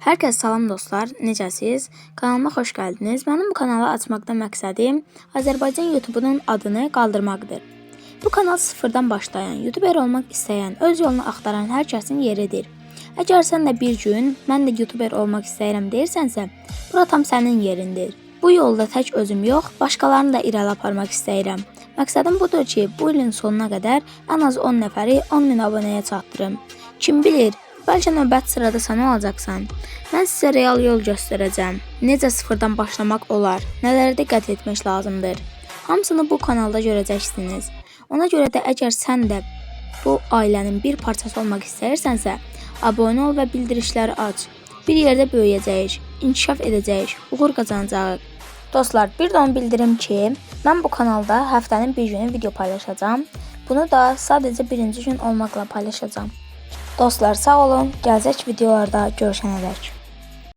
Hər kəs salam dostlar, necəsiz? Kanalıma xoş gəldiniz. Mənim bu kanalı açmaqda məqsədim Azərbaycan YouTube'unun adını qaldırmaqdır. Bu kanal sıfırdan başlayan, YouTuber olmaq istəyən, öz yolunu axtaran hər kəsin yeridir. Əgər sən də bir gün mən də YouTuber olmaq istəyirəm deyirsənsə, bura tam sənin yerindir. Bu yolda tək özüm yox, başqalarını da irəli aparmaq istəyirəm. Məqsədim budur ki, bu ilin sonuna qədər ən az 10 nəfəri 10.000 abunəyə çatdırım. Kim bilir, bəlkə növbət sırada sən olacaqsan. Mən sizə real yol göstərəcəm. Necə sıfırdan başlamaq olar, nələrə diqqət etmək lazımdır. Hamısını bu kanalda görəcəksiniz. Ona görə də əgər sən də bu ailənin bir parçası olmaq istəyirsənsə, abunə ol və bildirişləri aç. Bir yerdə böyüyəcəyik, inkişaf edəcəyik, uğur qazanacağıq. Dostlar, bir də onu bildirim ki, mən bu kanalda həftənin bir günü video paylaşacağam. Bunu da sadəcə birinci gün olmaqla paylaşacağam. Dostlar, sağ olun. Gələcək videolarda görüşənədək.